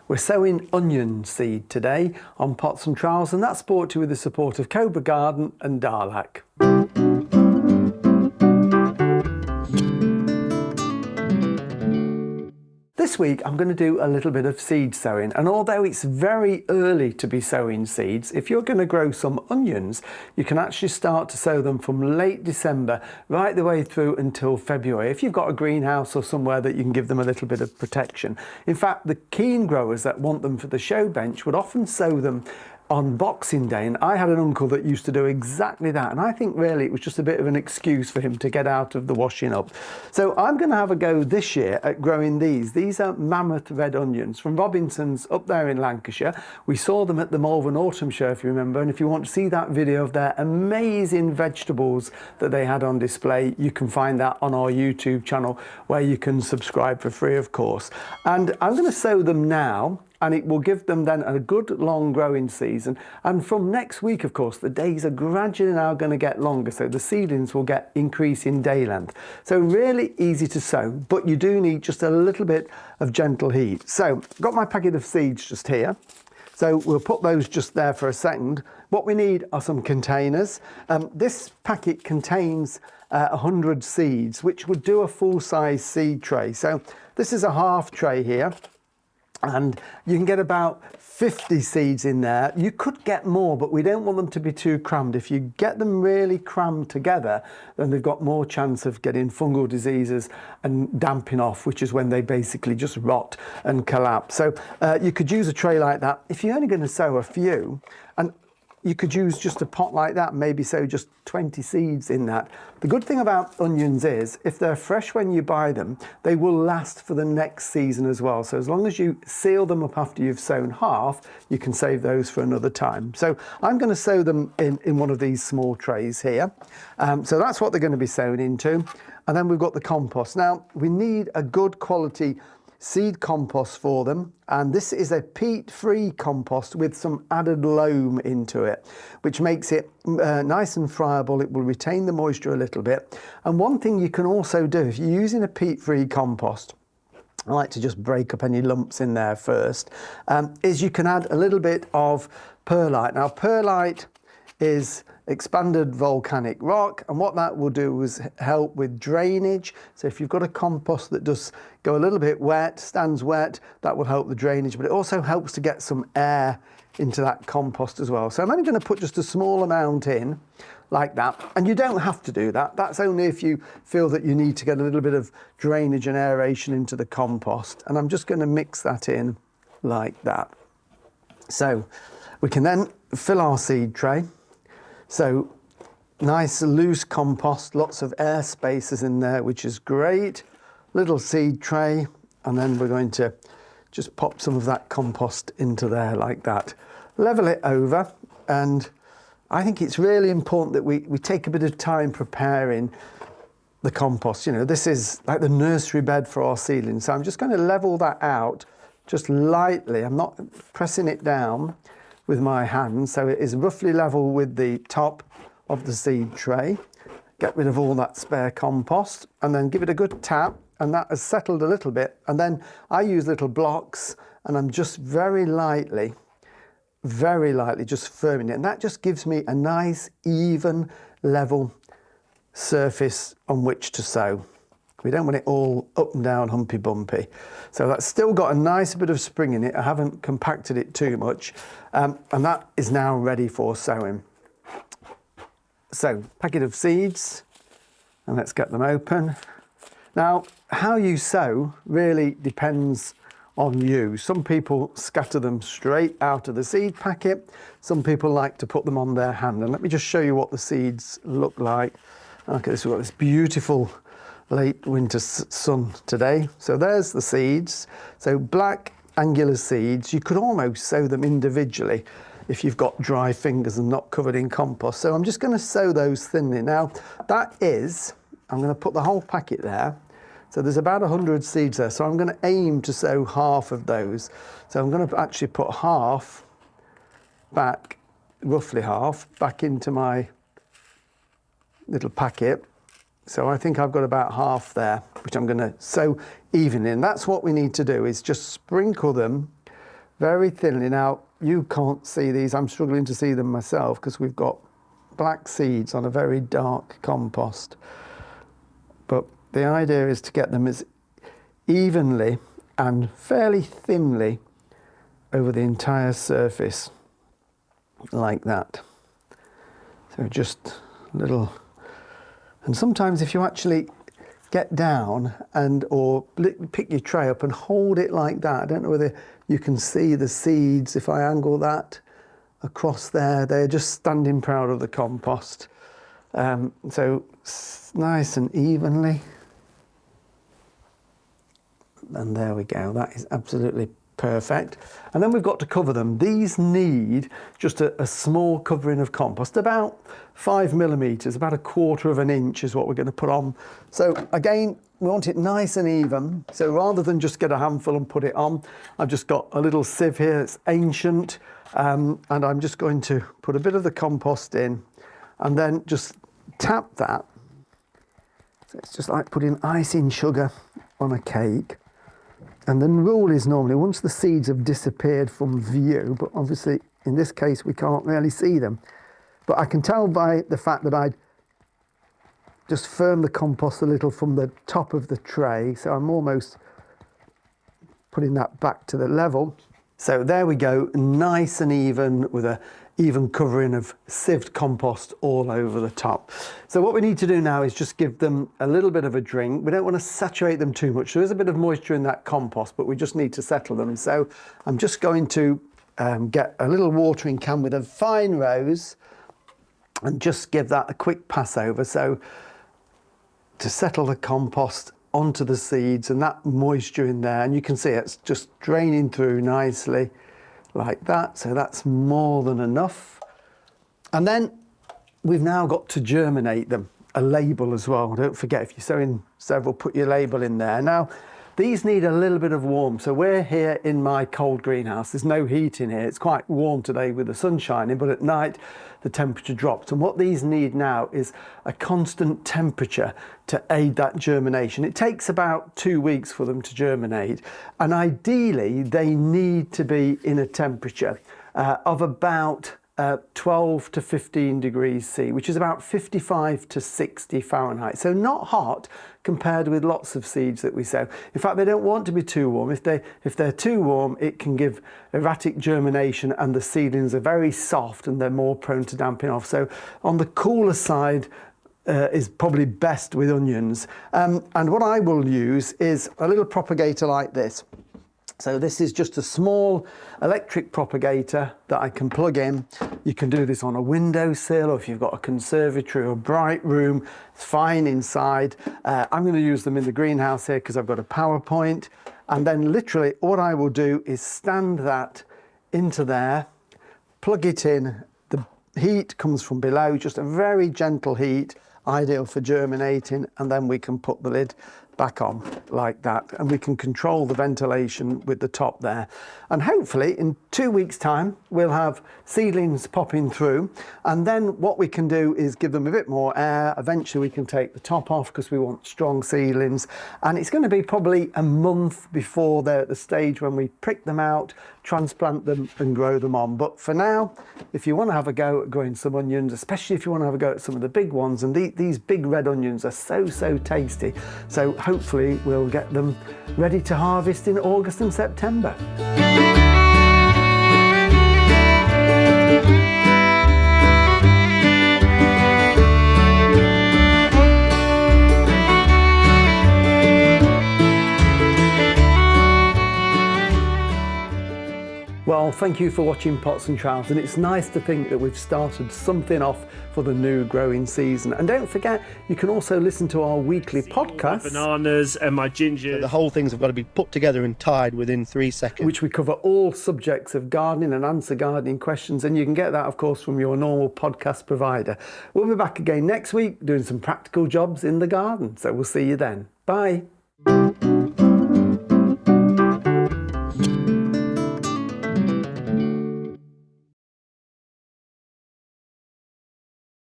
We're sowing onion seed today on pots and trowels, and that's brought to you with the support of Cobra Garden and Darlac. This week I'm going to do a little bit of seed sowing, and although it's very early to be sowing seeds, if you're going to grow some onions, you can actually start to sow them from late December right the way through until February, if you've got a greenhouse or somewhere that you can give them a little bit of protection. In fact, the keen growers that want them for the show bench would often sow them on Boxing Day, and I had an uncle that used to do exactly that, and I think really it was just a bit of an excuse for him to get out of the washing up. So I'm going to have a go this year at growing these. These are mammoth red onions from Robinson's up there in Lancashire. We saw them at the Malvern Autumn Show, if you remember, and if you want to see that video of their amazing vegetables that they had on display, you can find that on our YouTube channel, where you can subscribe for free, of course. And I'm going to sow them now, and it will give them then a good long growing season. And from next week, of course, the days are gradually now going to get longer, so the seedlings will get increase in day length. So really easy to sow, but you do need just a little bit of gentle heat. So I've got my packet of seeds just here. So we'll put those just there for a second. What we need are some containers. This packet contains 100 seeds, which would do a full-size seed tray. So this is a half tray here, and you can get about 50 seeds in there. You could get more, but we don't want them to be too crammed. If you get them really crammed together, then they've got more chance of getting fungal diseases and damping off, which is when they basically just rot and collapse. So you could use a tray like that. If you're only going to sow a few, and you could use just a pot like that, maybe sow just 20 seeds in that. The good thing about onions is, if they're fresh when you buy them, they will last for the next season as well. So as long as you seal them up after you've sown half, you can save those for another time. So I'm going to sow them in one of these small trays here. So that's what they're going to be sown into. And then we've got the compost. Now, we need a good quality seed compost for them, and this is a peat-free compost with some added loam into it, which makes it nice and friable. It will retain the moisture a little bit. And one thing you can also do, if you're using a peat-free compost, I like to just break up any lumps in there first, is you can add a little bit of perlite. Now, perlite is expanded volcanic rock, and what that will do is help with drainage. So if you've got a compost that does go a little bit wet, stands wet, that will help the drainage, but it also helps to get some air into that compost as well. So I'm only going to put just a small amount in like that, and you don't have to do that. That's only if you feel that you need to get a little bit of drainage and aeration into the compost. And I'm just going to mix that in like that. So we can then fill our seed tray. So nice loose compost, lots of air spaces in there, which is great. Little seed tray, and then we're going to just pop some of that compost into there like that. Level it over, and I think it's really important that we take a bit of time preparing the compost. You know, this is like the nursery bed for our seedlings. So I'm just going to level that out just lightly. I'm not pressing it down with my hand, so it is roughly level with the top of the seed tray. Get rid of all that spare compost, and then give it a good tap, and that has settled a little bit. And then I use little blocks, and I'm just very lightly just firming it, and that just gives me a nice even level surface on which to sow. We don't want it all up and down humpy bumpy. So that's still got a nice bit of spring in it. I haven't compacted it too much. And that is now ready for sowing. So, packet of seeds, and let's get them open. Now, how you sow really depends on you. Some people scatter them straight out of the seed packet. Some people like to put them on their hand. And let me just show you what the seeds look like. Okay, so we've got this beautiful late winter sun today. So there's the seeds. So black angular seeds, you could almost sow them individually if you've got dry fingers and not covered in compost. So I'm just going to sow those thinly. Now that is, I'm going to put the whole packet there. So there's about 100 seeds there. So I'm going to aim to sow half of those. So I'm going to actually put half back, roughly half, back into my little packet. So I think I've got about half there, which I'm going to sow evenly. And that's what we need to do, is just sprinkle them very thinly. Now, you can't see these. I'm struggling to see them myself because we've got black seeds on a very dark compost. But the idea is to get them as evenly and fairly thinly over the entire surface, like that. So just a little, and sometimes if you actually get down or pick your tray up and hold it like that, I don't know whether you can see the seeds. If I angle that across there, they're just standing proud of the compost. So nice and evenly. And there we go, that is absolutely perfect. And then we've got to cover them. These need just a small covering of compost, about 5 millimeters, about 1/4 of an inch is what we're going to put on. So again, we want it nice and even. So rather than just get a handful and put it on, I've just got a little sieve here. It's ancient. And I'm just going to put a bit of the compost in and then just tap that. So it's just like putting icing sugar on a cake. And the rule is normally once the seeds have disappeared from view, but obviously in this case we can't really see them, but I can tell by the fact that I'd just firm the compost a little from the top of the tray, so I'm almost putting that back to the level. So there we go, nice and even with a even covering of sieved compost all over the top. So what we need to do now is just give them a little bit of a drink. We don't want to saturate them too much. There is a bit of moisture in that compost, but we just need to settle them. So I'm just going to get a little watering can with a fine rose and just give that a quick pass over. So to settle the compost onto the seeds and that moisture in there, and you can see it's just draining through nicely like that. So that's more than enough. And then we've now got to germinate them, a label as well. Don't forget, if you're sowing several, put your label in there. Now, these need a little bit of warmth. So we're here in my cold greenhouse. There's no heat in here. It's quite warm today with the sun shining, but at night the temperature drops. And what these need now is a constant temperature to aid that germination. It takes about 2 weeks for them to germinate. And ideally, they need to be in a temperature of about 12 to 15 degrees C, which is about 55 to 60 Fahrenheit. So not hot compared with lots of seeds that we sow. In fact, they don't want to be too warm. If they're too warm, it can give erratic germination and the seedlings are very soft and they're more prone to damping off. So on the cooler side is probably best with onions. And what I will use is a little propagator like this. So this is just a small electric propagator that I can plug in. You can do this on a windowsill, or if you've got a conservatory or a bright room, it's fine inside. I'm going to use them in the greenhouse here because I've got a PowerPoint. And then literally what I will do is stand that into there, plug it in. The heat comes from below, just a very gentle heat, ideal for germinating, and then we can put the lid back on like that, and we can control the ventilation with the top there. And hopefully in 2 weeks time we'll have seedlings popping through, and then what we can do is give them a bit more air. Eventually we can take the top off because we want strong seedlings, and it's going to be probably a month before they're at the stage when we prick them out, transplant them and grow them on. But for now, if you want to have a go at growing some onions, especially if you want to have a go at some of the big ones, and these big red onions are so tasty, so hopefully we'll get them ready to harvest in August and September. Well, thank you for watching Pots and Trowels, and it's nice to think that we've started something off for the new growing season. And don't forget, you can also listen to our weekly podcast. Bananas and my ginger. So the whole things have got to be put together and tied within 3 seconds. Which we cover all subjects of gardening and answer gardening questions. And you can get that, of course, from your normal podcast provider. We'll be back again next week doing some practical jobs in the garden. So we'll see you then. Bye.